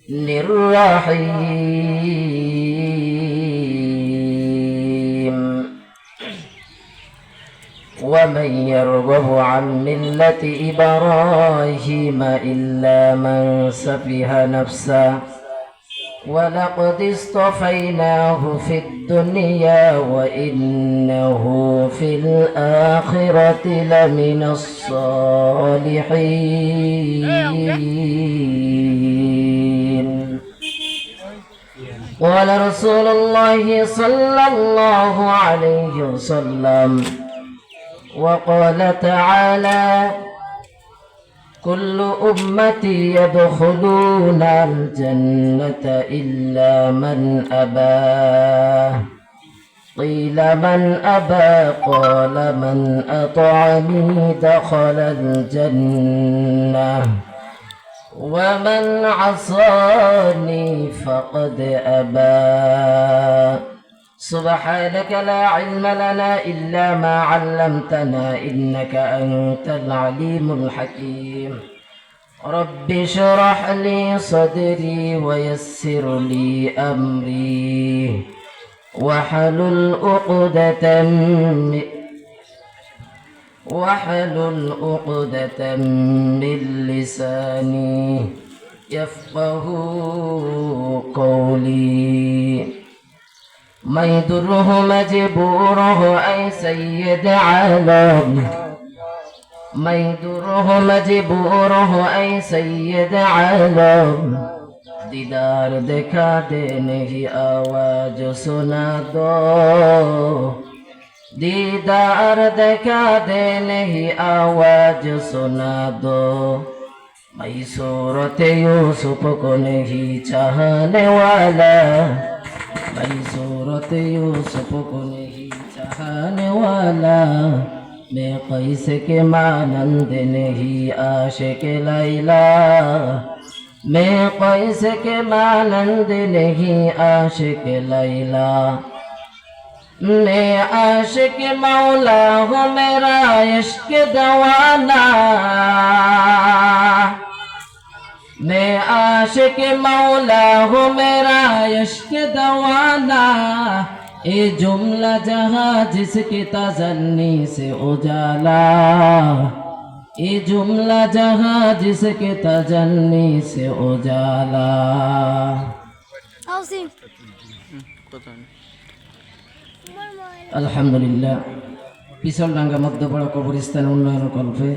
الرحيم ومن يرغب عن ملة إبراهيم إلا من سفه نفسه ولقد اصطفيناه في الدنيا وإنه في الآخرة لمن الصالحين. قال رسول الله صلى الله عليه وسلم وقال تعالى كل أمتي يدخلون الجنة إلا من أبى. قيل من أبى؟ قال من أطعني دخل الجنة ومن عصاني فقد أبى. سبحانك لا علم لنا إلا ما علمتنا إنك أنت العليم الحكيم. رب اشرح لي صدري ويسر لي أمري واحلل عقدة من لساني يفقه قولي. ما يضره مجبوره أي سيد عالم. ما يضره مجبوره أي سيد عالم. दीदार देखा दे नहीं आवाज सुना दो. दीदार देखा दे नहीं आवाज सुना दो. मैं सूरत यूसुफ को नहीं चाहने वाला. मैं सूरत यूसुफ को नहीं चाहने वाला. मैं कैसे के मानंद नहीं आशिक लैला. मैं कैसे के मानंद नहीं आशिक लैला. मैं आशिक मौला हूँ मेरा इश्क दवाना. मैं आशिक मौला हूँ मेरा इश्क दवाना. ये जुमला जहाँ जिसकी तजन्नी से उजाला. ये जुमला जहाँ जिसके तजन्नी से उजाला. আলহামদুলিল্লাহ পিছলডাঙ্গা মধ্যপাড়া কবরস্থান উন্নয়ন কল্পে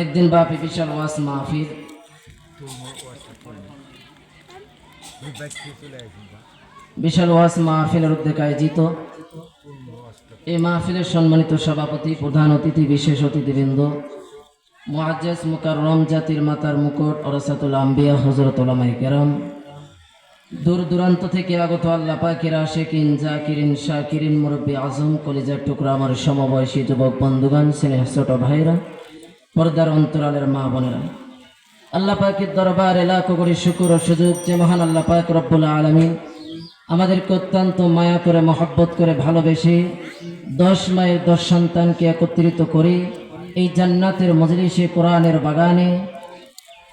একদিন ব্যাপী বিশাল ওয়াজ মাহফিল মাহফিলের উদ্যোগে আয়োজিত। এই মাহফিলের সম্মানিত সভাপতি, প্রধান অতিথি, বিশেষ অতিথিবৃন্দ, মুআজ্জাজ মুকাররম জাতির মাতার মুকুট ওরাসাতুল আম্বিয়া হযরত উলামায়ে কেরাম, দূর দূরান্ত থেকে আগত আল্লাহ পাকের আশিকিন, জাকিরিন, শাকিরিন, মুরব্বী আজম, কলিজার টুকরা আমার সমবয়সী যুবক বন্ধুগণ, স্নেহ ছোট ভাইরা, পর্দার অন্তরালের মা বোনেরা, আল্লাহ পাকের দরবারে লাখো কোটি শুকর ও সুযোগ যে মহান আল্লাহ পাক রব্বুল আলামিন আমাদেরকে অত্যন্ত মায়া করে, মহব্বত করে, ভালোবেসে 10 মায়ের 10 সন্তানকে একত্রিত করে এই জান্নাতের মজলিসে, কোরআনের বাগানে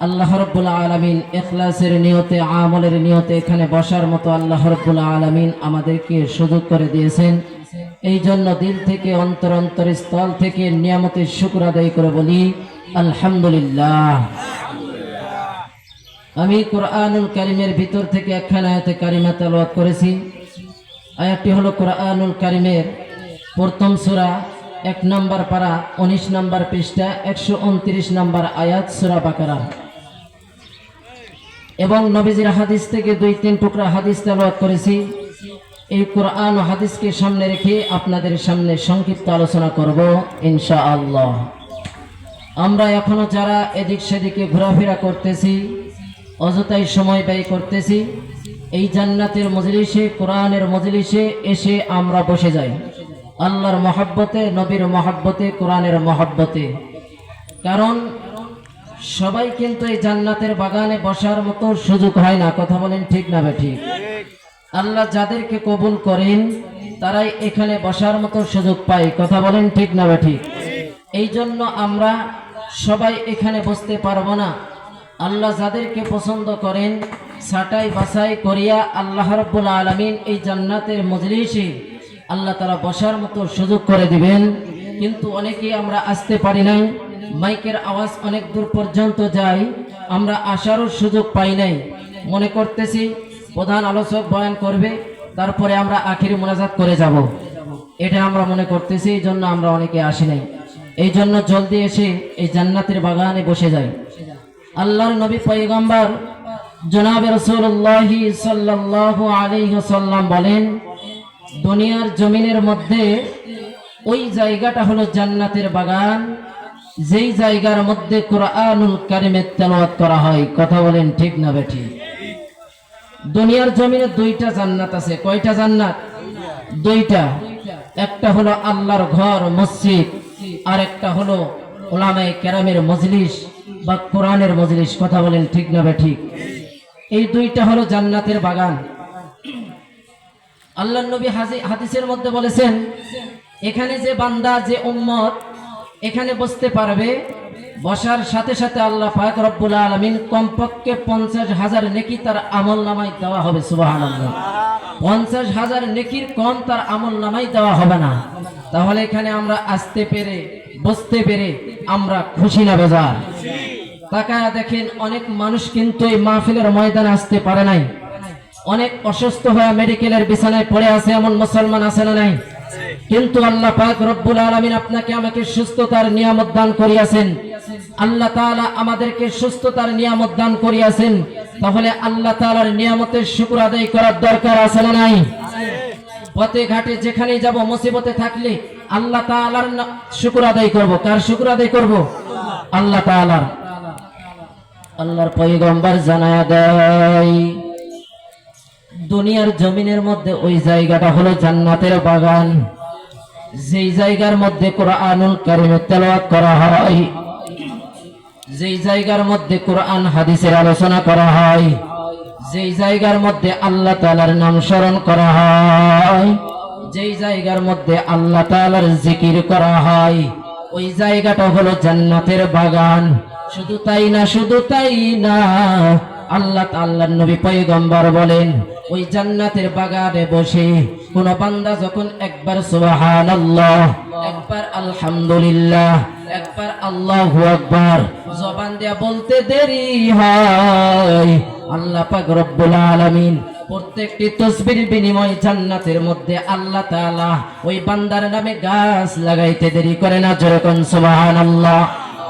আল্লাহ রাব্বুল আলামিন ইখলাসের নিয়তে, আমলের নিয়তে এখানে বসার মতো আল্লাহ রাব্বুল আলামিন আমাদেরকে সুযোগ করে দিয়েছেন। এই জন্য দিল থেকে, অন্তরস্থল থেকে নিয়ামতের শুকর আদায় করে বলি আলহামদুলিল্লাহ। আমি কোরআনুল কারীমের ভিতর থেকে একখানা আয়াতে কারিমা তেলাওয়াত করেছি। আয়াতটি হলো কোরআনুল কারীমের প্রথম সূরা 1 নম্বর পারা 19 নম্বর পৃষ্ঠা 129 নম্বর আয়াত সূরা বাকারা। এবং নবীজির হাদিস থেকে 2-3 টুকরা হাদিস তেলাওয়াত করেছি। এই কোরআন ও হাদিসকে সামনে রেখে আপনাদের সামনে সংক্ষিপ্ত আলোচনা করব ইনশাআল্লাহ। আমরা এখনো যারা এদিক সেদিকে ঘোরাফেরা করতেছি, অযথাই সময় ব্যয় করতেছি, এই জান্নাতের মজলিসে, কোরআনের মজলিসে এসে আমরা বসে যাই আল্লাহর মহব্বতে, নবীর মহব্বতে, কোরআনের মহব্বতে। কারণ সবাই কিন্তু এই জান্নাতের বাগানে বসার মতো সুযোগ হয় না। কথা বলেন ঠিক না ঠিক? আল্লাহ যাদেরকে কবুল করেন তারাই এখানে বসার মতো সুযোগ পায়। কথা বলেন ঠিক না ঠিক? এই জন্য আমরা সবাই এখানে বসতে পারবো না। আল্লাহ যাদেরকে পছন্দ করেন ছাটাই বাছাই করিয়া আল্লাহ রাব্বুল আলামিন এই জান্নাতের মজলিসে আল্লাহ তাআলা বসার মতো সুযোগ করে দিবেন। কিন্তু অনেকেই আমরা আসতে পারি নাই, মাইকের আওয়াজ অনেক দূর পর্যন্ত যায়, আমরা আসারও সুযোগ পাই নাই। মনে করতেছি প্রধান আলোচক বয়ান করবে, তারপরে আমরা আখিরি মোনাজাত করে যাব, এটা আমরা মনে করতেছি। এই জন্য আমরা অনেকে আসি নাই, এই জন্য জলদি এসে এই জান্নাতের বাগানে বসে যাই। আল্লাহর নবী পয়গম্বর জনাবে রাসূলুল্লাহ সাল্লাল্লাহু আলাইহি ওয়াসাল্লাম বলেন, দুনিয়ার জমিনের মধ্যে ওই জায়গাটা হলো জান্নাতের বাগান, যেই জায়গার মধ্যে কুরআনুল কারীমের তেলাওয়াত করা হয়। কথা বলেন ঠিক না বেঠিক? দুনিয়ার জমিনে দুইটা জান্নাত আছে। কয়টা জান্নাত? দুইটা। একটা হলো আল্লাহর ঘর মসজিদ, আর একটা হলো উলামায়ে কেরামের মজলিস বা কোরআনের মজলিস। কথা বলেন ঠিক না বেঠিক? এই দুইটা হলো জান্নাতের বাগান। আল্লাহর নবী হাদিসের মধ্যে বলেছেন, এখানে যে বান্দা, যে উম্মত এখানে বসতে পারবে, বসার সাথে সাথে আল্লাহ পাক রব্বুল আলামিন কমপক্ষে 50,000 নেকি তার আমলনামায় দেওয়া হবে। সুবহানাল্লাহ। 50,000 নেকির কম তার আমলনামায় দেওয়া হবে না। তাহলে এখানে আমরা আসতে পেরে, বসতে পেরে আমরা খুশি না বেজার? তাকায়া দেখেন, অনেক মানুষ কিন্তু এই মাহফিলের ময়দানে আসতে পারে নাই। অনেক অসুস্থ হয়ে মেডিকেলের বিছানায় পড়ে আছে, এমন মুসলমান আছে না নাই? কিন্তু আল্লাহ পাক রব্বুল আলামিন আপনাকে আমাকে সুস্থতার নিয়ামত দান করিয়াছেন। আল্লাহ তাআলা আমাদেরকে সুস্থতার নিয়ামত দান করিয়াছেন। তাহলে আল্লাহ তাআলার নিয়ামতের শুকর আদায় করার দরকার আছে না নাই? পথে ঘাটে যেখানেই যাব, মুসিবতে থাকলে আল্লাহ তাআলার শুকর আদায় করব। কার শুকর আদায় করব? আল্লাহ তাআলার। আল্লাহর পয়গম্বর জানায়া দেয়, দুনিয়ার জমিনের মধ্যে ওই জায়গাটা হলো জান্নাতের বাগান, যেই জায়গার মধ্যে কুরআনুল কারীমের তেলাওয়াত করা হয়, যেই জায়গার মধ্যে কোরআন হাদিসের আলোচনা করা হয়, যেই জায়গার মধ্যে আল্লাহ তাআলার নাম স্মরণ করা হয়, যেই জায়গার মধ্যে আল্লাহ তাআলার জিকির করা হয়, ওই জায়গাটা হলো জান্নাতের বাগান। শুধু তাই না, শুধু তাই না, আল্লাহর নবী পয়গম্বর বলেন, ওই জান্নাতের বাগানে বসে কোন বান্দা যখন একবার সুবহানাল্লাহ, একবার আলহামদুলিল্লাহ, একবার আল্লাহু আকবার জবান দিয়া বলতে দেরি হয়, আল্লাহ পাক রব্বুল আলামিন প্রত্যেকটি তাসবির বিনিময় জান্নাতের মধ্যে আল্লাহ তাআলা ওই বান্দার নামে গাছ লাগাইতে দেরি করে না। জোরে কোন সুবহানাল্লাহ।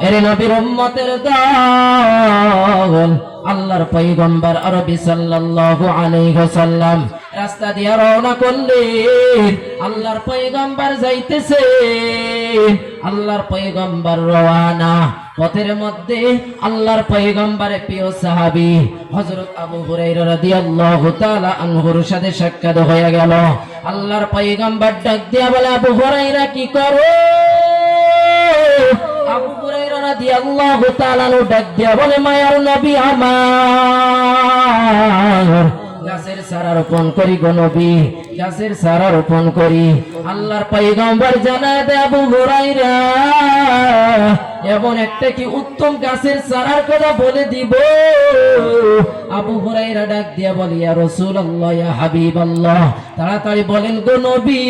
এরে নবীর উম্মতের দল, আল্লাহর পয়গম্বর আরবি সাল্লাল্লাহু আলাইহি ওয়াসাল্লাম রাস্তা দিয়ে রওনা করলেন। আল্লাহর পয়গম্বর যাইতেছে, আল্লাহর পয়গম্বর রওনা। পথের মধ্যে আল্লাহর পয়গম্বরের প্রিয় সাহাবী হযরত আবু হুরায়রা রাদিয়াল্লাহু তাআলা আনহুর সাথে সাক্ষাৎ হয়ে গেল। আল্লাহর পয়গম্বর ডাক দিয়া বলে, আবু হুরায়রা কি করো? আবু হুরায়রা রাদিয়াল্লাহু তাআলা ডাক দিয়া বলে, মায়ার নবী আমার, গাছের চারা রোপণ করি গো নবী, গাছের চারা রোপণ করি। আল্লাহর পয়গম্বর জানায় দেয়, আবু হুরায়রা এমন একটা কি উত্তম গাছের চারার কথা বলে দিব। আবু হুরায়রা ডাক দিয়া বলি, ইয়া রাসূলুল্লাহ, ইয়া হাবিবাল্লাহ, তাড়াতাড়ি বলেন গো নবী,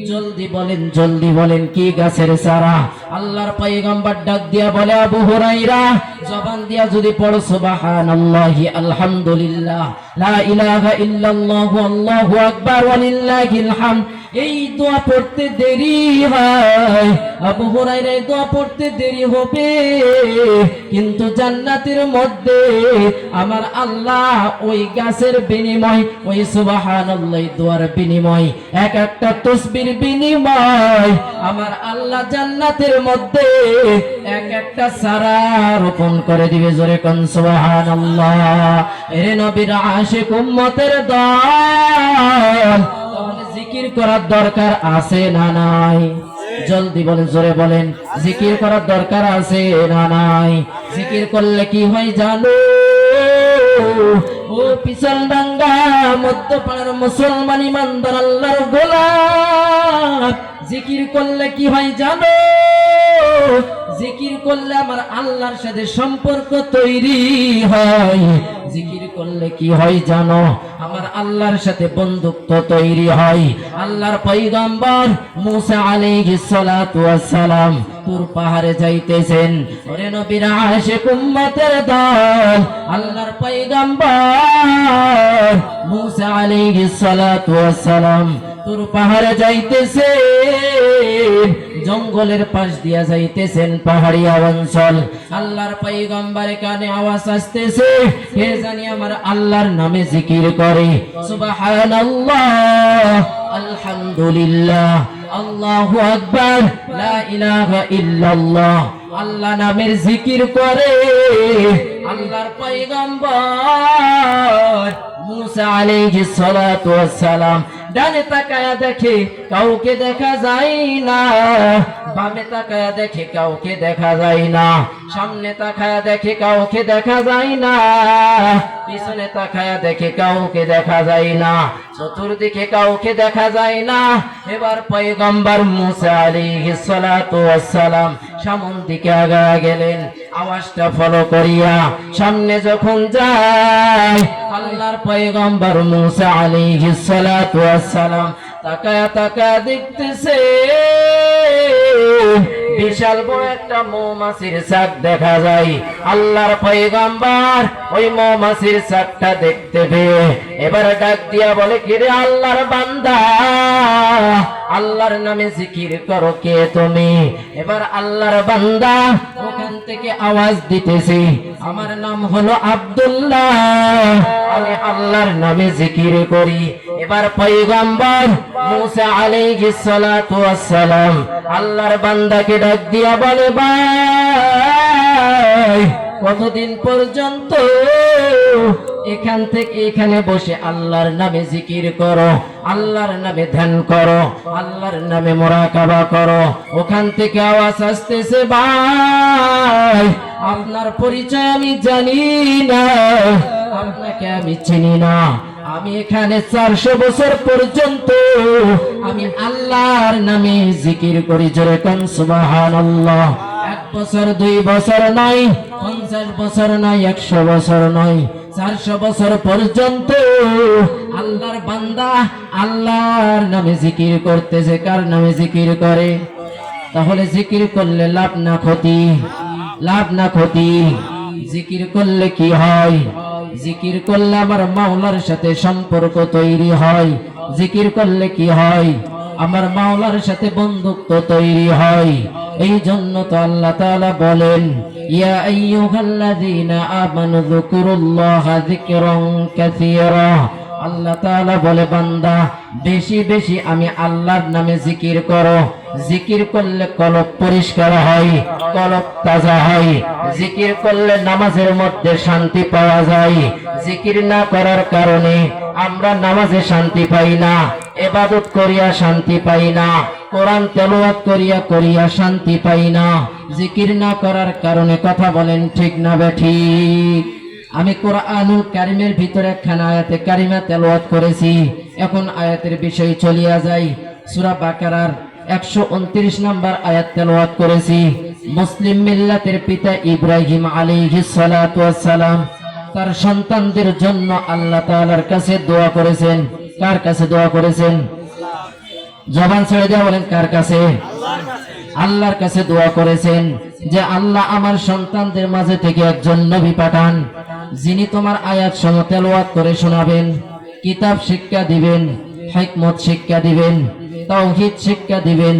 জলদি বলেন, জলদি বলেন, কি গাছের চারা? আল্লাহর পয়গম্বর ডাক দিয়া বলে, আবু হুরায়রা জবান দিয়া যদি পড়ো সুবহানাল্লাহি আলহামদুলিল্লাহ লা ইলাহা ইল্লাল্লাহু আল্লাহু আকবার ওয়া লিল্লাহিল হামদ, এই দোয়া পড়তে দেরি হয়। আবু হুরায়রা এই দোয়া পড়তে দেরি হবে, কিন্তু জান্নাতের মধ্যে আমার আল্লাহ ওই গাছের বিনিময়, ওই সুবহানাল্লাহ দোয়ার বিনিময়, এক একটা তাসবির বিনিময় আমার আল্লাহ জান্নাতের মধ্যে এক একটা চারা রোপণ করে দিবে। জোরে কোন সুবহানাল্লাহ। এরে নবীর আশিক উম্মতের দল, জিকির করার দরকার আছে না নাই? জলদি বলেন, জোরে বলেন, জিকির করার দরকার আছে না নাই? জিকির করলে কি হয় জানো? ও পিছলডাঙ্গা মধ্যপাড়ার মুসলমান ইমানদার আল্লাহর গোলাম, জিকির করলে কি হয় জানো? জিকির করলে আমার আল্লাহর সাথে সম্পর্ক তৈরি হয়। জিকির করলে কি হয় জানো? আমার আল্লাহর সাথে বন্ধুত্ব তৈরি হয়। আল্লাহর পয়গম্বর মুসা আলাইহিস সালাতু ওয়াস সালাম তুর পাহাড়ে যাইতেছেন। ওরে নবীর আশিক উম্মতের দল, আল্লাহর পয়গম্বর মুসা আলাইহিস সালাতু ওয়াস সালাম তুর পাহাড়ে যাইতেছেন, জঙ্গলের পাশ দিয়া যাইতেছেন, পাহাড়িয়া অঞ্চল। আল্লাহর পয়গম্বরের কানে আওয়াজ আসতেছে, কে জানি আমার আল্লাহর নামে জিকির করে। সুবহানাল্লাহ, আলহামদুলিল্লাহ, আল্লাহু আকবার, লা ইলাহা ইল্লাল্লাহ। আল্লাহ নামের জিকির করে আল্লাহর পয়গম্বর মুসা আলাইহিস সালাতু ওয়াস সালাম ডানে তাকায়া দেখে কাউকে দেখা যায় না, বামে তাকায়া দেখে কাউকে দেখা যায় না, সামনে তাকায়া দেখে কাউকে দেখা যায় না, পিছনে তাকায়া দেখে কাউকে দেখা যায় না, চতুর্দিকে কাউকে দেখা যায় না। এবার পয়গম্বর মুসা আলাইহিস সালাতু ওয়াস সালাম সামন দিকে আগায়া গেলেন, আওয়াজটা ফলো করিয়া সামনে যখন যায় আল্লাহর পয়গম্বর মুসা আলাইহিস সালাতু ওয়াস সালাম তাকায়া তাকায়া দেখতেছে বিশাল বড় একটা মৌমাছির চাক দেখা যায়। আল্লাহর পয়গম্বর ওই মৌমাছির চাকটা দেখতে পেয়ে এবার ডাক দিয়া বলে, কিরে আল্লাহর বান্দা, আল্লাহর নামে জিকির করো কে তুমি? এবার আল্লাহর বান্দা ওখান থেকে আওয়াজ দিতেছে, আমার নাম হলো আব্দুল্লাহ, আমি আল্লাহর নামে জিকির করি। এবার পয়গম্বর মুসা আলাইহিস সালাতু ওয়াস সালাম আল্লাহর বান্দাকে ডাক দিয়া বলে, ভাই কতদিন পর্যন্ত এখান থেকে এখানে বসে আল্লাহর নামে জিকির করো, আল্লাহর নামে ধ্যান করো, আল্লাহর নামে মুরাকাবা করো? ওখান থেকে আওয়াজ আসতেছে, ভাই আপনার পরিচয় আমি জানি না, আপনাকে আমি চিনি না, আমি এখানে 400 বছর পর্যন্ত আমি আল্লাহর নামে জিকির করি। জোরে কোন সুবহানাল্লাহ। 1 বছর 2 বছর নয়, 50 বছর নয়, 100 বছর নয়, 400 বছর পর্যন্ত আল্লাহর বান্দা আল্লাহর নামে জিকির করতেছে। কার নামে জিকির করে? তাহলে জিকির করলে লাভ না ক্ষতি? লাভ না ক্ষতি? জিকির করলে কি হয়? জিকির করলে আমার মাওলার সাথে সম্পর্ক তৈরি হয়। জিকির করলে কি হয়? আমার মাওলার সাথে বন্ধুত্ব তৈরি হয়। এই জন্য তো আল্লাহ তাআলা বলেন, ইয়া আইয়ুহাল্লাযীনা আমানু যকুরুল্লাহা যিকরান কাসীরা। আল্লাহ তাআলা বলে, বান্দা বেশি বেশি আমি আল্লাহর নামে জিকির করো। জিকির করলে কলব পরিষ্কার হয়, কলব তাজা হয়। জিকির করলে নামাজের মধ্যে শান্তি পাওয়া যায়। জিকির না করার কারণে আমরা নামাজে শান্তি পাই না, ইবাদত করিয়া শান্তি পাই না, কোরআন তেলাওয়াত করিয়া করিয়া শান্তি পাই না। জিকির না করার কারণে। কথা বলেন ঠিক না বেঠিক? আমি কোরআনুল কারীমের ভিতরে একখানা আয়াতে কারিমা তেলাওয়াত করেছি। এখন আয়াতের বিষয় চলিয়া যাই। সূরা বাকারার 129 নম্বর আয়াত তেলাওয়াত করেছি। মুসলিম মিল্লাতের পিতা ইব্রাহিম আলাইহিস সালাতু ওয়াস সালাম তার সন্তানদের জন্য আল্লাহ তাআলার কাছে দোয়া করেছেন। কার কাছে দোয়া করেছেন? জবান ছেড়ে দিয়ে বলেন, কার কাছে? আল্লাহর কাছে দোয়া করেছেন যে আল্লাহ আমার সন্তানদের মাঝে থেকে একজন নবী পাঠান, যিনি তোমার আয়াত সমূহ তেলাওয়াত করে শোনাবেন, কিতাব শিক্ষা দিবেন, হিকমত শিক্ষা দিবেন, তাওহীদ শিক্ষা দিবেন,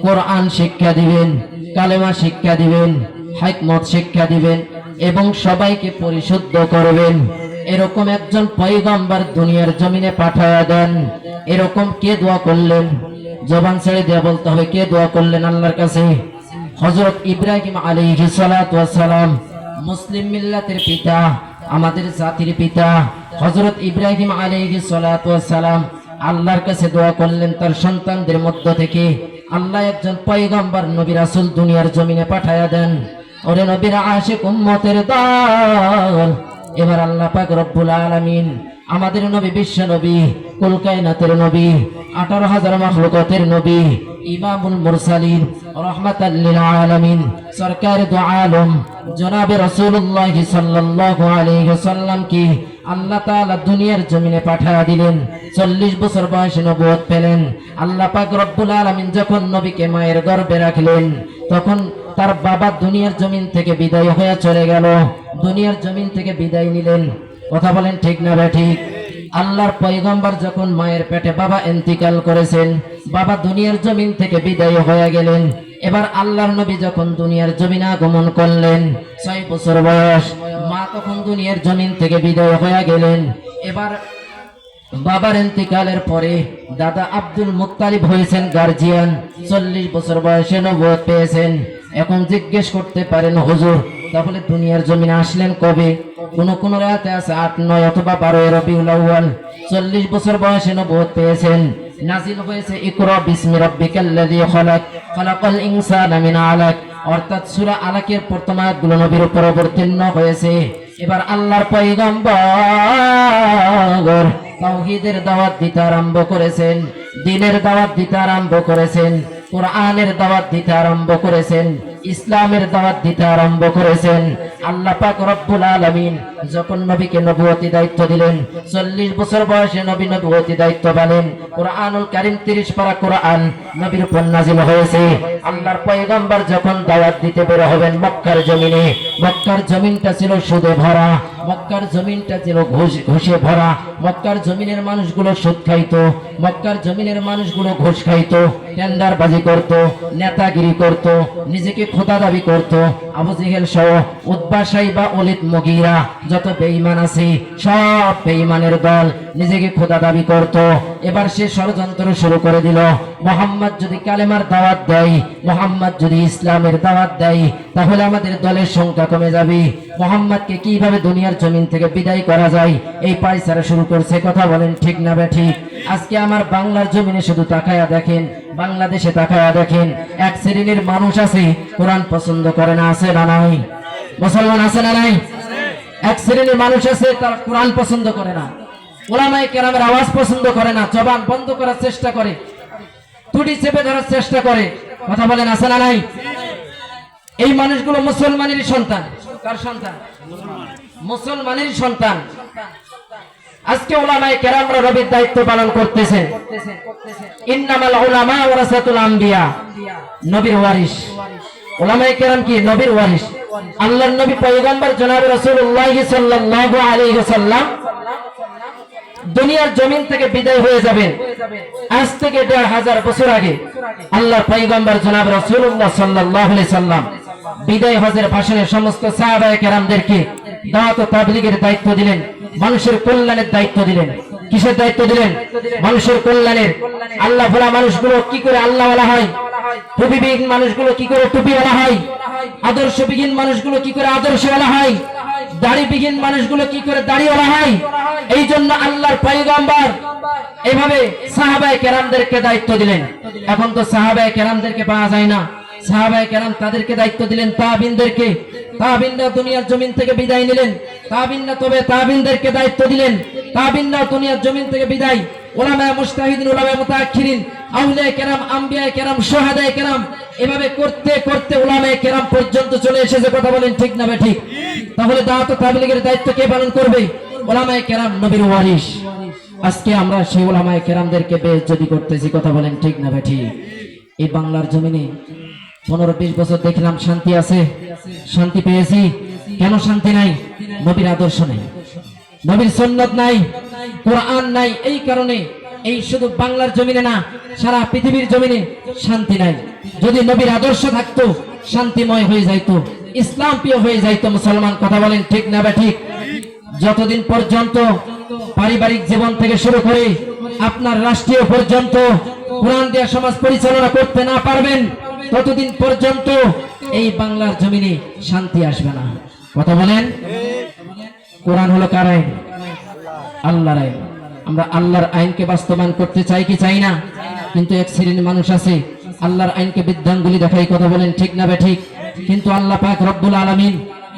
কোরআন শিক্ষা দিবেন, কালেমা শিক্ষা দিবেন, হিকমত শিক্ষা দিবেন এবং সবাইকে পরিশুদ্ধ করবেন। এরকম একজন পয়গম্বর দুনিয়ার জমিনে পাঠায়া দেন। এরকম কে দোয়া করলেন? জবান ছেড়ে দিয়ে বলতে হবে, কে দোয়া করলেন আল্লাহর কাছে? হযরত ইব্রাহিম আলাইহিস সালাতু ওয়াস সালাম, মুসলিম মিল্লাতের পিতা, আমাদের জাতির পিতা হযরত ইব্রাহিম আলাইহিস সালাতু ওয়াস সালাম আল্লাহর কাছে দোয়া করলেন তার সন্তানদের মধ্য থেকে আল্লাহ একজন পয়গম্বর নবী রাসূল দুনিয়ার জমিনে পাঠায়া দেন। ওরে নবীর আশিক উম্মতের দল, এবার আল্লাহ পাক রব্বুল আলামিন আমাদের নবী বিশ্ব নবী কুল কায়নাতের নবী 18,000 মাখলুকাতের নবী ইমামুল মুরসালিন রাহমাতাল লিল আলামিন সরকার দু আলম জনাবে রাসূলুল্লাহ সাল্লাল্লাহু আলাইহি ওয়াসাল্লাম কি আল্লাহ তাআলা দুনিয়ার জমিনে পাঠিয়ে দিলেন। 40 বছর বয়সে নবুয়ত পেলেন। আল্লাহ পাক রব্বুল আলামিন যখন নবীকে মায়ের গর্ভে রাখলেন তখন তার বাবা দুনিয়ার জমিন থেকে বিদায় হয়ে চলে গেল। দুনিয়ার জমিন থেকে বিদায় নিলেন। কথা বলেন ঠিক না ঠিক? আল্লাহর পয়গম্বর যখন মায়ের পেটে বাবা ইন্তিকাল করেছেন, বাবা দুনিয়ার জমিন থেকে বিদায় হয়ে গেলেন। এবার আল্লাহর নবী যখন দুনিয়ার জমিনে আগমন করলেন, 6 বছর বয়স, মা তখন দুনিয়ার জমিন থেকে বিদায় হয়ে গেলেন। এবার বাবার ইন্তিকালের পরে দাদা আব্দুল মুত্তালিব হয়েছেন গার্জিয়ান। 40 বছর বয়সে নবুয়ত পেয়েছেন। এখন জিজ্ঞেস করতে পারেন হুজুর তাহলে দুনিয়ার জমিনে আসলেন কবে? কোন রাতে আছে 8, 9 অথবা 12 রবিউল আউয়াল। 40 বছর বয়সে নবুয়ত পেয়েছেন। নাজিল হয়েছে ইকরা বিসমি রাব্বিকাল্লাযী খালাক খালাকাল ইনসানা মিন আলাক, অর্থাৎ সূরা আলাকের প্রথম আয়াতগুলো নবীর উপর অবতীর্ণ হয়েছে। এবার আল্লাহর পয়গম্বর তাওহীদের দাওয়াত দিতে আরম্ভ করেছেন, দ্বীনের দাওয়াত দিতে আরম্ভ করেছেন, কোরআনের দাওয়াত দিতে আরম্ভ করেছেন, ইসলামের দাওয়াত দিতে আরম্ভ করেছেন। আল্লাহ পাক রব্বুল আলামিন যখন নবীকে নবুয়তি দায়িত্ব দিলেন, 40 বছর বয়সে নবী নবুয়তি দায়িত্ব পেলেন। কোরআনুল কারীম 30 পারা কোরআন নবীর উপর নাজিল হয়েছে। আল্লাহর পয়গম্বর যখন দাওয়াত দিতে বের হবেন মক্কার জমিনে, মক্কার জমিনটা ছিল সুদে ভরা, মক্কার জমিনটা ছিল ঘুষে ভরা। মক্কার জমিনের মানুষগুলো সুদ খাইতো, মক্কার জমিনের মানুষগুলো ঘুষ খাইতো, টেন্ডারবাজি করত, নেতাগিরি করত, নিজেকে খোদা দাবি করত। আবু জেহেল সহ উতবা সাইবা ওলিদ মুগীরা যত বেঈমান আছে সব বেঈমানের দল নিজেকে খোদা দাবি করত। এবার সে ষড়যন্ত্র শুরু করে দিল। মুহাম্মদ যদি কালেমার দাওয়াত দেয়, মুহাম্মদ যদি ইসলামের দাওয়াত দেয় তাহলে আমাদের দলের সংখ্যা কমে যাবে। মুহাম্মদকে কিভাবে দুনিয়ার জমিন থেকে বিদায় করা যায় এই পায়চারা শুরু করছে। কথা বলেন ঠিক না ঠিক? আজকে আমার বাংলার জমিনে শুধু তাকায়া দেখেন, বাংলাদেশে তাকায়া দেখেন, এক শ্রেণীর মানুষ আছে কোরআন পছন্দ করে না, আছে না নাই? মুসলমান আছে না নাই? এক শ্রেণীর মানুষ আছে তারা কোরআন পছন্দ করে না, উলামায়ে কেরামের আওয়াজ পছন্দ করে না, জবান বন্ধ করার চেষ্টা করে, টুটি চেপে ধরার চেষ্টা করে। কথা বলেন আছে না নাই? এই মানুষগুলো মুসলমানেরই সন্তান। কার সন্তান? মুসলমানেরই সন্তান। আজকে উলামায়ে কেরামরা নবীর দায়িত্ব পালন করতেছে। ইন্নামাল উলামা ওয়ারাসাতুল আম্বিয়া, নবীর ওয়ারিস। উলামায়ে কেরাম কি? নবীর ওয়ারিস। আল্লাহর নবী পয়গম্বর জনাব রাসূলুল্লাহ সাল্লাল্লাহু আলাইহি ওয়াসাল্লাম দুনিয়ার জমিন থেকে বিদায় হয়ে যাবেন। আজ থেকে 1500 বছর আগে আল্লাহর পয়গম্বর জনাব রাসূলুল্লাহ সাল্লাল্লাহু আলাইহি ওয়াসাল্লাম বিদায় হজের ভাষণে সমস্ত সাহাবায়ে কেরামদেরকে দাওয়াত ও তাবলীগের দায়িত্ব দিলেন, মানুষের কল্যাণের দায়িত্ব দিলেন। কিসের দায়িত্ব দিলেন? মানুষের কল্যাণের। আল্লাহ ভোলা মানুষগুলো কি করে আল্লাহ ওয়ালা হয়? টুপিবিহীন মানুষগুলো কি করে টুপিওয়ালা হয়? আদর্শবিহীন মানুষগুলো কি করে আদর্শওয়ালা হয়? দাড়িবিহীন মানুষগুলো কি করে দাড়িওয়ালা হয়? এই জন্য আল্লাহর পয়গম্বর এভাবে সাহাবায়ে কেরামদেরকে দায়িত্ব দিলেন। এখন তো সাহাবায়ে কেরামদেরকে পাওয়া যায় না। সাহাবায়ে কেরাম তাদেরকে দায়িত্ব দিলেন তাবিনদেরকে। তাবিনরা দুনিয়ার জমিন থেকে বিদায় নিলেন। তাবিনদেরকে দায়িত্ব দিলেন। তাবিনরা দুনিয়ার জমিন থেকে বিদায়। উলামায়ে মুজতাহিদিন, উলামায়ে মুতাআখিরিন, আউলিয়ায়ে কেরাম, আম্বিয়ায়ে কেরাম, শুহাদায়ে কেরাম, এভাবে করতে করতে উলামায়ে কেরাম পর্যন্ত চলে এসেছে। কথা বলেন ঠিক না ঠিক? তাহলে দাওয়াত ও তাবলীগের দায়িত্ব কে পালন করবে? উলামায়ে কেরাম, নবীর ওয়ারিস। আজকে আমরা সেই উলামায়ে কেরামদেরকে বেইজ্জতি করতেছি। কথা বলেন ঠিক না ঠিক? এই বাংলার জমিনে 15-20 বছর দেখলাম শান্তি আছে, শান্তি পেয়েছি। কেন শান্তি নাই? নবীর আদর্শ নাই, নবীর সুন্নাত নাই, কোরআন নাই। এই কারণে এই শুধু বাংলার জমিনে না, সারা পৃথিবীর জমিনে শান্তি নাই। যদি নবীর আদর্শ থাকতো শান্তিময় হয়ে যাইতো, ইসলাম প্রিয় হয়ে যাইতো মুসলমান। কথা বলেন ঠিক না ঠিক? যতদিন পর্যন্ত পারিবারিক জীবন থেকে শুরু করে আপনার রাষ্ট্রীয় পর্যন্ত কোরআন দিয়ে সমাজ পরিচালনা করতে না পারবেন ততদিন পর্যন্ত এই বাংলার জমিনে শান্তি আসবে না। কথা বলেন? কোরআন হলো কার আইন? আল্লাহর আইন। আমরা আল্লাহর আইনকে বাস্তবায়ন করতে চাই কি চাই না? কিন্তু এক শ্রেণীর মানুষ আছে আল্লাহর আইনকে বৃদ্ধাঙ্গুলি দেখাই। কথা বলেন ঠিক না ঠিক? কিন্তু আল্লাহ পাক রব্বুল আলামিন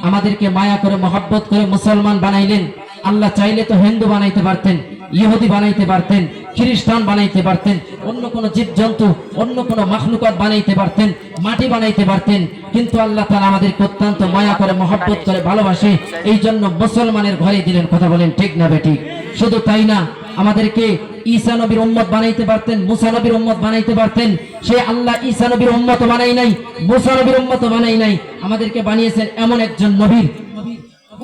আমাদেরকে মায়া করে মহব্বত করে মুসলমান বানাইলেন। আল্লাহ চাইলে তো হিন্দু বানাইতে পারতেন, ইহুদি বানাইতে পারতেন, খ্রিস্টান বানাইতে পারতেন, অন্য কোনো জীবজন্তু, অন্য কোনো মাখলুকাত বানাইতে পারতেন, মাটি বানাইতে পারতেন, কিন্তু আল্লাহ তাআলা আমাদেরকে অত্যন্ত মায়া করে মহব্বত করে ভালোবাসে, এই জন্য মুসলমানের ঘরে দিলেন। কথা বলেন ঠিক না বেঠিক? শুধু তাই না, আমাদেরকে ঈসা নবীর উম্মত বানাইতে পারতেন, মুসা নবীর উম্মত বানাইতে পারতেন। সে আল্লাহ ঈসা নবীর উম্মত বানাই নাই, মুসা নবীর উম্মত বানাই নাই, আমাদেরকে বানিয়েছেন এমন একজন নবীর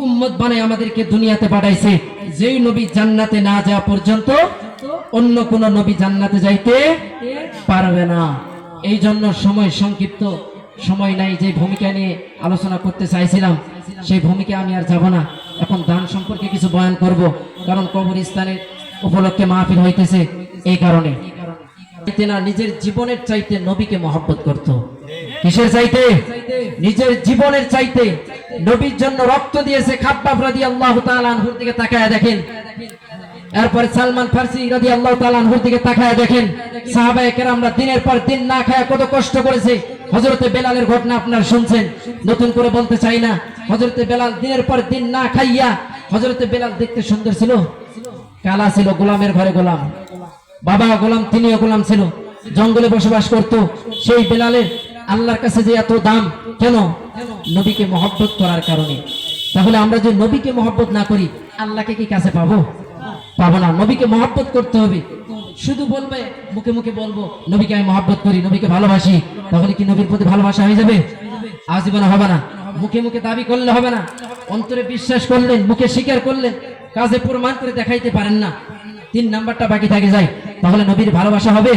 উম্মত বানাই আমাদেরকে দুনিয়াতে পাঠাইছে, যেই নবী জান্নাতে না যাওয়া পর্যন্ত অন্য কোন নবী জান্নাতে যাইতে পারবে না। এই জন্য সময় সংক্ষিপ্ত, সময় নাই। যে ভূমিকা নিয়ে আলোচনা করতে চাইছিলাম সেই ভূমিকা আমি আর যাব না। এখন দান সম্পর্কে কিছু বয়ান করব, কারণ কবরস্থানের উপলক্ষে মাহফিল হইতেছে। এই কারণে না, নিজের জীবনের চাইতে নবীকে মহব্বত করত। কিসের চাইতে? নিজের জীবনের চাইতে। নবীর জন্য রক্ত দিয়েছে। খাব্বাব রাদিয়াল্লাহু তাআলা আনহুর দিকে তাকায় দেখেন, এরপরে সালমান ফারসি রাদিয়াল্লাহু তাআলা আনহুর দিকে তাকায় দেখেন, সাহাবায়ে কেরামরা দিনের পর দিন না খায় কত কষ্ট করেছে। হযরতে বেলালের ঘটনা আপনারা শুনছেন, নতুন করে বলতে চাই না। হযরতে বেলাল দিনের পর দিন না খাইয়া, হযরতে বেলাল দেখতে সুন্দর ছিল, কালা ছিল, গোলামের ঘরে গোলাম, বাবা গোলাম, তিনিও গোলাম ছিল, জঙ্গলে বসবাস করত। সেই বেলালের আল্লাহর কাছে যে এত দাম কেন? নবীকে মহব্বত করার কারণে। তাহলে আমরা যে নবীকে মহব্বত না করি, আল্লাহকে কি কাছে পাবো? পাবো না। নবীকে মহব্বত করতে হবে। শুধু বলবে, মুখে মুখে বলবো নবীকে আমি মহব্বত করি, নবীকে ভালোবাসি, তাহলে কি নবীর প্রতি ভালোবাসা হয়ে যাবে? আজীবন হবে না। মুখে মুখে দাবি করলে হবে না, অন্তরে বিশ্বাস করলেন, মুখে স্বীকার করলেন, কাজে প্রমাণ করে দেখাইতে পারেন না, 3 নাম্বারটা বাকি থাকে যায়, তাহলে নবীর ভালোবাসা হবে?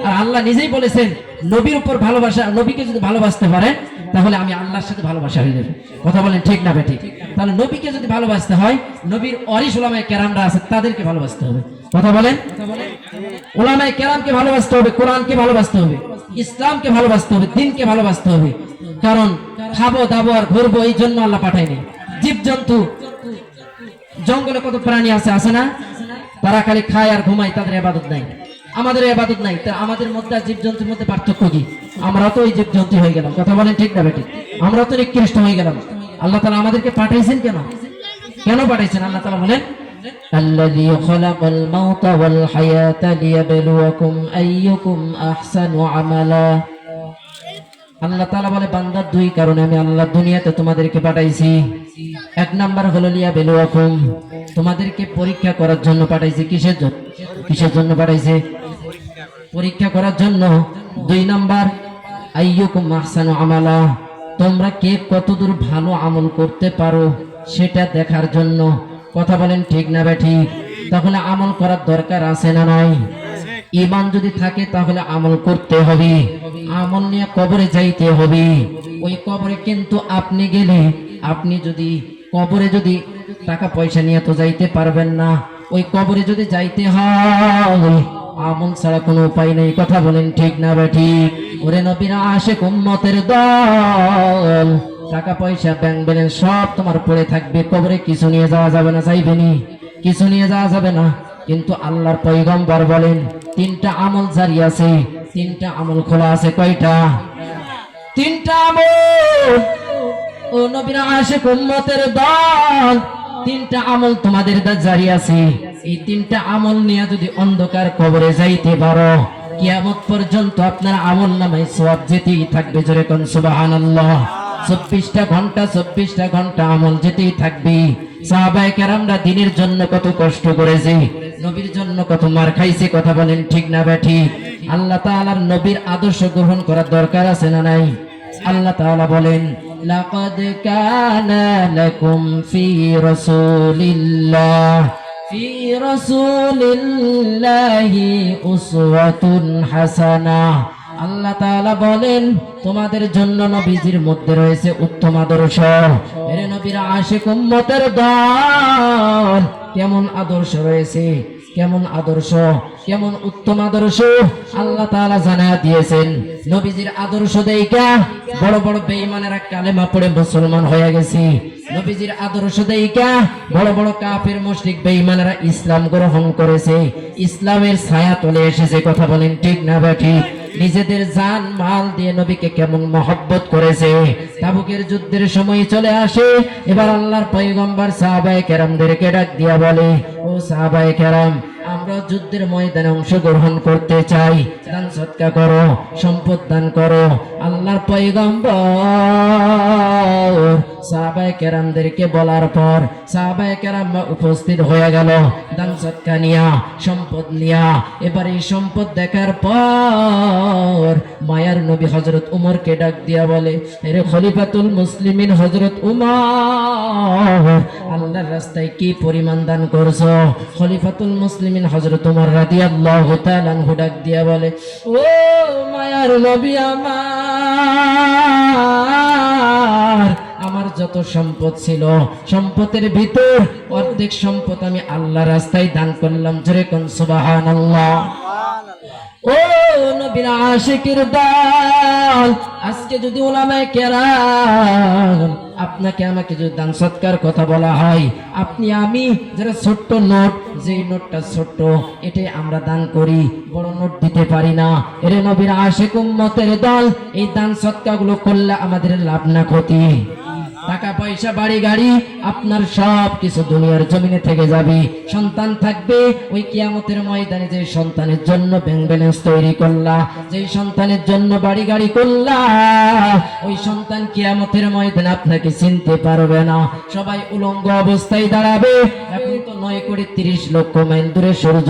আর আল্লাহ নিজেই বলেছেন, নবীর উপর ভালোবাসা, নবীকে যদি ভালোবাসতে পারেন তাহলে আমি আল্লাহর সাথে ভালোবাসা হয়ে যাবে। কথা বলেন ঠিক না বেঠিক? তাহলে নবীকে যদি ভালোবাসতে হয়, নবীর ওয়ারিস উলামায়ে কেরামরা আছে, তাদেরকে ভালোবাসতে হবে। কথা বলেন, উলামায়ে কেরামকে ভালোবাসতে হবে, কোরআনকে ভালোবাসতে হবে, ইসলামকে ভালোবাসতে হবে, দ্বীনকে ভালোবাসতে হবে। কারণ খাবো দাবো আর ঘুরবো এই জন্য আল্লাহ পাঠায়নি। জীবজন্তু, জঙ্গলে কত প্রাণী আছে, আছে না? তারা খালি খায় আর ঘুমায়, তাদের ইবাদত নাই, আমাদের ইবাদত নাই। তা আমাদের মধ্যে আর জীবজন্তুর মধ্যে পার্থক্য কি? আমরা তো ওই জীবজন্তু হয়ে গেলাম। কথা বলেন ঠিক না বেঠিক? আমরা তো নিকৃষ্ট হয়ে গেলাম। আল্লাহ তাআলা আমাদেরকে পাঠাইছেন কেন? কেন পাঠাইছেন? আল্লাহ তাআলা বলেন, আল্লাযী খালাকাল মাউতা ওয়াল হায়াতা লিয়াবলুয়াকুম আইয়ুকুম আহসানু আমালা। আল্লাহ তাআলা বলে, বান্দা 2 কারণে আমি আল্লাহ দুনিয়াতে তোমাদেরকে পাঠাইছি। 1 নাম্বার হলো লিয়াবলুয়াকুম, তোমাদেরকে পরীক্ষা করার জন্য পাঠাইছি। কিসের জন্য? কিসের জন্য পাঠাইছে? পরীক্ষা করার জন্য। 2 নাম্বার আইয়ুকুম আহসানু আমালা, তোমরা কে কতদূর ভালো আমল করতে পারো সেটা দেখার জন্য। কথা বলেন ঠিক না বেঠিক? তাহলে আমল করার দরকার আছে না নাই? ঈমান যদি থাকে তাহলে আমল করতে হবে, আমল নিয়ে কবরে যাইতে হবে। ওই কবরে কিন্তু আপনি গেলে, আপনি যদি কবরে যদি টাকা পয়সা নিয়ে তো যাইতে পারবেন না। ওই কবরে যদি যাইতে হয়, আমল ছাড়া কোনো উপায় নেই। কথা বলেন ঠিক না বেঠিক? ওরে নবীর আশিক উম্মতের দল, টাকা পয়সা ব্যাংক ব্যালেন্স সব তোমার পড়ে থাকবে, কবরে কিছু নিয়ে যাওয়া যাবে না, চাইবেনি কিছু নিয়ে যাওয়া যাবে না। কিন্তু আল্লাহর পয়গম্বর বলেন 3টা আমল জারি আছে, 3টা আমল খোলা আছে। কয়টা? 3টা আমল। ও নবীর আশিক উম্মতের দল, 3টা আমল তোমাদের জারি আছে। এই 3টা আমল নিয়ে যদি অন্ধকার কবরে যাইতে পারো, কিয়ামত পর্যন্ত আপনার আমল নামায় সওয়াব যেতেই থাকবে। জোরে কোন সুবহানাল্লাহ। 24টা ঘন্টা 24টা ঘন্টা আমল যেতেই থাকবে। সাহাবায়ে কেরামরা দ্বীনের জন্য কত কষ্ট করেছে, নবীর জন্য কত মার খাইছে। কথা বলেন ঠিক না বেঠিক? আল্লাহ তাআলার নবীর আদর্শ গ্রহণ করার দরকার আছে না নাই? আল্লাহ তাআলা বলেন, লাকাদ কানা লাকুম ফি রাসূলিল্লাহি উসওয়াতুন হাসানাহ। আল্লাহ তাআলা বলেন, তোমাদের জন্য নবীজির মধ্যে রয়েছে উত্তম আদর্শ। এর নবীর আশিক উম্মতের দল, কেমন আদর্শ রয়েছে, কেমন আদর্শ, কেমন উত্তম আদর্শ আল্লাহ তাআলা জানায়া দিয়েছেন। নবীজির আদর্শ দেইখা বড় বড় বেঈমানেরা কালেমা পড়ে মুসলমান হয়ে গেছে। নবীজির আদর্শ দেইখা বড় বড় কাফের মুশরিক বেঈমানেরা ইসলাম গ্রহণ করেছে, ইসলামের ছায়া তলে এসেছে। কথা বলেন ঠিক না বেঠিক? নিজেদের জান মাল দিয়ে নবীকে কেমন মহব্বত করেছে। তাবুকের যুদ্ধের সময় চলে আসে, এবার আল্লাহর পয়গম্বর সাহাবায়ে কেরামদেরকে ডাক দিয়া বলে, ও সাহাবায়ে কেরাম, আমরা যুদ্ধের ময়দানে অংশগ্রহণ করতে চাই, দান সৎকা করো, সম্পদ দান করো। আল্লাহর পয়গম্বর সাহাবায়ে কেরামদেরকে বলার পর সাহাবায়ে কেরাম উপস্থিত হয়ে গেল দান সৎকা নিয়া, সম্পদ নিয়া। এবার এই সম্পদ দেখার পর মায়ার নবী হযরত উমরকে ডাক দিয়া বলে, এরে খলিফাতুল মুসলিমিন হযরত উমর, আল্লাহর রাস্তায় কি পরিমাণ দান করছো? খলিফাতুল মুসলিমিন হযরত উমর রাদিয়াল্লাহু তাআলা আনহু ডাক দিয়া বলে, ও মায়ার নবী আমার যত সম্পদ ছিল, সম্পদের ভিতর অর্ধেক সম্পদ আমি আল্লাহ রাস্তায় দান করলাম। জোরে কোন সুবহানাল্লাহ। ও নবীর আশিকের দল, আজকে যদি উলামায়ে কেরাম আপনাকে আমাকে যদি দান সৎকার কথা বলা হয়, আপনি আমি যারা ছোট্ট নোট, যে নোটটা ছোট্ট, এটাই আমরা দান করি, বড় নোট দিতে পারি না। এর নবীর আশিক উম্মতের দল, এই দান সৎকারগুলো করলে আমাদের লাভ না ক্ষতি? টাকা পয়সা বাড়ি গাড়ি আপনার সব কিছু দুনিয়ার জমিনে থেকে যাবে, সন্তান থাকবে ওই কিয়ামতের ময়দানে। যে সন্তানের জন্য ব্যাংক ব্যালেন্স তৈরি করলা, যে সন্তানের জন্য বাড়ি গাড়ি করলা, ওই সন্তান কিয়ামতের ময়দানে আপনাকে চিনতে পারবে না, সবাই উলঙ্গ অবস্থায় দাঁড়াবে। এখন তো 9,30,00,000 মাইল দূরে সূর্য,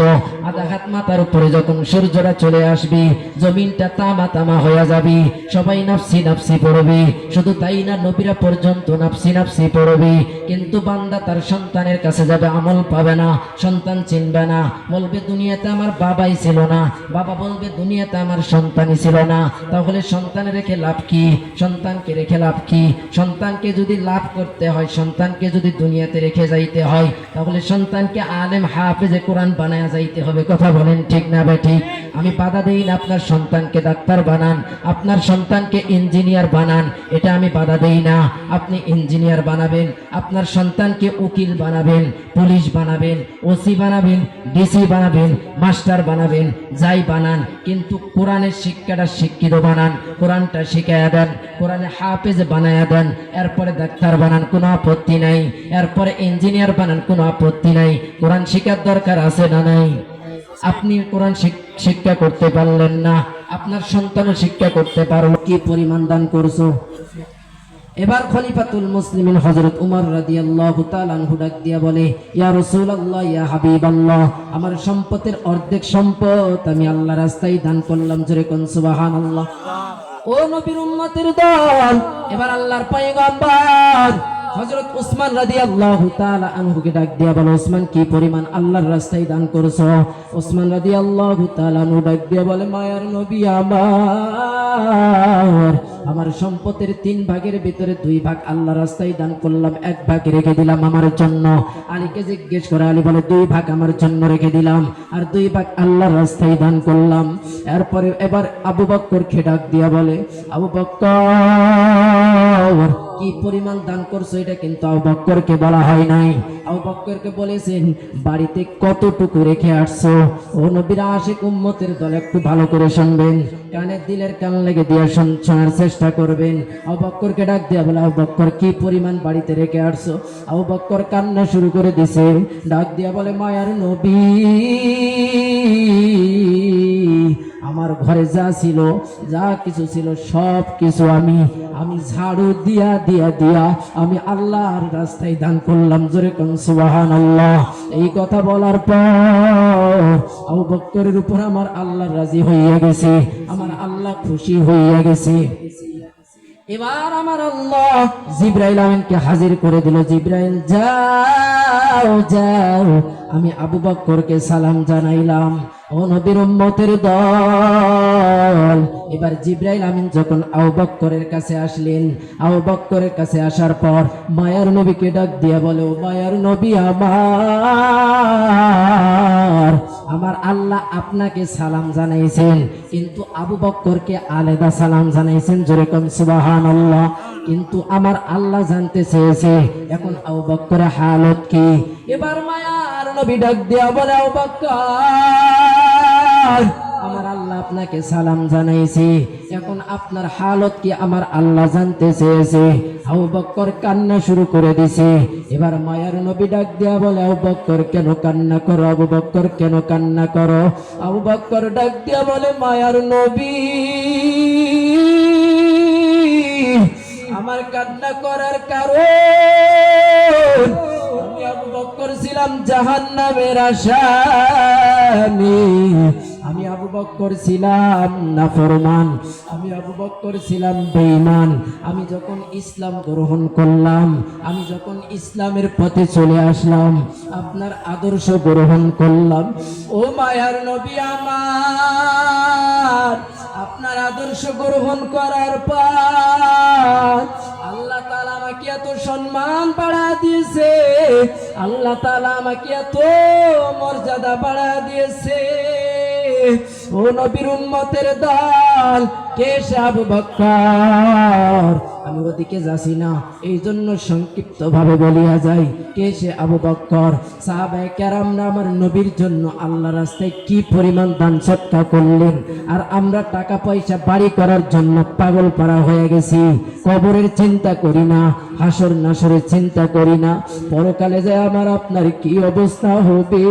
আধা হাত মাথার উপরে যখন সূর্যটা চলে আসবে, জমিনটা তামা তামা হয়ে যাবে, সবাই নাফসি নাফসি পড়বে। শুধু তাই না, নবীরা পর্যন্ত নাফসি নাফসি পড়বে, কিন্তু বান্দা তার সন্তানের কাছে যাবে, আমল পাবে না, সন্তান চিনবে না, বলবে দুনিয়াতে আমার বাবাই ছিল না, বাবা বলবে দুনিয়াতে আমার সন্তানই ছিল না। তাহলে সন্তান রেখে লাভ কি? সন্তানকে রেখে লাভ কি? সন্তানকে যদি লাভ করতে হয়, সন্তানকে যদি দুনিয়াতে রেখে যাইতে হয়, তাহলে সন্তানকে আলেম হাফেজে কোরআন বানায়া যাইতে হবে। কথা বলেন ঠিক না বেঠিক? আমি বাধা দেই না, আপনার সন্তানকে ডাক্তার বানান, আপনার সন্তানকে ইঞ্জিনিয়ার বানান, এটা আমি বাধা দেই না। আপনি ইঞ্জিনিয়ার বানাবেন, আপনার সন্তানকে উকিল বানাবেন, পুলিশ বানাবেন, ওসি বানাবেন, ডিসি বানাবেন, মাস্টার বানাবেন, যাই বানান, কিন্তু কোরআনের শিক্ষাটা শিক্ষিত বানান, কোরআনটা শিখায়া দেন, কোরআনে হাফেজ বানায়া দেন। এরপরে ডাক্তার বানান, কোনো আপত্তি নাই। এরপরে ইঞ্জিনিয়ার বানান, কোনো আপত্তি নাই। কোরআন শিক্ষার দরকার আছে না নাই? আপনি কোরআন শিক্ষা করতে পারলেন না, আপনার সন্তানও শিক্ষা করতে পারলো, কি পরিমাণ দান করছো? এবার খলিফাতুল মুসলিমিন হযরত উমর রাদিয়াল্লাহু তাআলা আনহু ডাক দিয়া বলে, ইয়া রাসূলুল্লাহ, ইয়া হাবিবাল্লাহ, আমার সম্পদের অর্ধেক সম্পদ আমি আল্লাহর রাস্তায় দান করলাম। জোরে কোন সুবহানাল্লাহ। ও নবীর উম্মতের দল, এবার আল্লাহর পয়গম্বর হযরত উসমান রাদিয়াল্লাহু তাআলা আনহুকে ডাক দিয়া বলে, উসমান কি পরিমাণ আল্লাহর রাস্তায় দান করেছো? উসমান রাদিয়াল্লাহু তাআলা আনহু ডাক দিয়া বলে, মায়ার নবী আমার সম্পদের 3 ভাগের ভিতরে 2 ভাগ আল্লাহর রাস্তায় দান করলাম, 1 ভাগ রেখে দিলাম আমার জন্য। আলীকে জিজ্ঞেস করে, আলী বলে 2 ভাগ আমার জন্য রেখে দিলাম, আর 2 ভাগ আল্লাহর রাস্তায় দান করলাম। এরপরে এবার আবু বকরকে ডাক দিয়া বলে, আবু বকর কি পরিমাণ দান করছো? এটা কিন্তু আবু বকরকে বলা হয় নাই। আবু বকরকে বলেছেন বাড়িতে কতটুকু রেখে আসছো। ও নবীর আশিক উম্মতের দল, একটু ভালো করে শুনবেন, কানে দিলের কান লেগে দিয়ে শোনার চেষ্টা করবেন। আবু বকরকে ডাক দিয়া বলে, আবু বকর কি পরিমাণ বাড়িতে রেখে আসছো? আবু বকর কান্না শুরু করে দিছে, ডাক দিয়া বলে, মায়ার নবী আমার ঘরে যা ছিল, যা কিছু ছিল, সব কিছু আমি ঝাড়ু দিয়া দিয়া দিয়া আমি আল্লাহর রাস্তায় দান করলাম। জোরে কোন সুবহানাল্লাহ। এই কথা বলার পর আবু বকরের উপর আমার আল্লাহ রাজি হইয়া গেছে, আমার আল্লাহ খুশি হইয়া গেছে। এবার আমার আল্লাহ জিবরাইল আমিনকে হাজির করে দিল। জিবরাইল, যাও যাও, আমি আবু বকরকে সালাম জানাইলাম। ও নবীর উম্মতের দল, এবার জিবরাইল আমিন যখন আবু বকরের কাছে আসলেন, আবু বকরের কাছে আসার পর মায়ার নবীকে ডাক দিয়া বলে, ও মায়ার নবী আমার আল্লাহ আপনাকে সালাম জানাইছেন, কিন্তু আবু বকরকে আলাদা সালাম জানাইছেন। জোরে কোন সুবহানাল্লাহ। কিন্তু আমার আল্লাহ জানতে চেয়েছে এখন আবু বকরের হালত কি। এবার মায়ার নবী ডাক দিয়া বলে, আবু বকর আমার আল্লাহ আপনাকে সালাম জানাইছি, এখন আপনার হালত কি আমার আল্লাহ জানতে চেয়েছে। আবু বকর কান্না শুরু করে দিছে। এবার মায়ার নবী ডাক দিয়া বলে, আবু বকর কেন কান্না করো, আবু বকর কেন কান্না করো। আবু বকর ডাক দিয়া বলে, মায়ার নবী, আমার কান্না করার কারণ আমি আবু বকর ছিলাম জাহান্নামের আসামি, আমি আবু বকর ছিলাম নাফরমান, আমি আবু বকর ছিলাম বেঈমান। আমি যখন ইসলাম গ্রহণ করলাম, আমি যখন ইসলামের পথে চলে আসলাম, আপনার আদর্শ গ্রহণ করলাম, ও মায়ার নবী আমার, আপনার আদর্শ গ্রহণ করার পর আল্লাহ তাআলা আমাকে এত সম্মান বাড়া দিয়েছে, আল্লাহ তাআলা আমাকে এত মর্যাদা বাড়া দিয়েছে। ও নবীর উম্মতের দল, কে সে আবু বকর? আমি ওদিকে যাচ্ছি না, এই জন্য সংক্ষিপ্ত ভাবে বলিয়া যাই, কে সে আবু বকর? সাহাবায়ে কেরামরা আমার নবীর জন্য আল্লাহ রাস্তায় কি পরিমাণ দান সৎকা করলেন, আর আমরা টাকা পয়সা বাড়ি করার জন্য পাগল পারা হয়ে গেছি। কবরের চিন্তা করি না, হাসর নাসরের চিন্তা করি না, পরকালে যে আমার আপনার কি অবস্থা হবে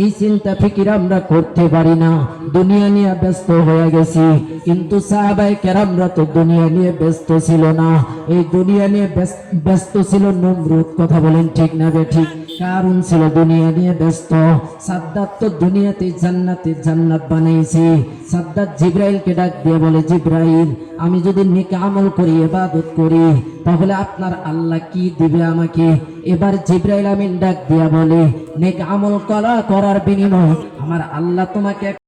এই চিন্তা ফিকির আমরা করতে পারি না, দুনিয়া নিয়ে ব্যস্ত হয়ে গেছি। কিন্তু সাহাবায়ে কেরামরা তো দুনিয়া নিয়ে ব্যস্ত ছিল না, এই দুনিয়া নিয়ে ব্যস্ত ছিল নমরুদ। কথা বলেন ঠিক না বেঠিক? কারণ ছিল দুনিয়া নিয়ে ব্যস্ত। সাদ্দাত তো দুনিয়াতে জান্নাতে জান্নাত বানাইছে। সাদ্দাত জিব্রাইলকে ডাক দিয়ে বলে, জিব্রাইল, আমি যদি নেক আমল করি, ইবাদত করি, তাহলে আপনার আল্লাহ কি দিবে আমাকে? এবার জিব্রাইল আমিন ডাক দিয়া বলে, নেক আমল করার বিনিময়ে আমার আল্লাহ তোমাকে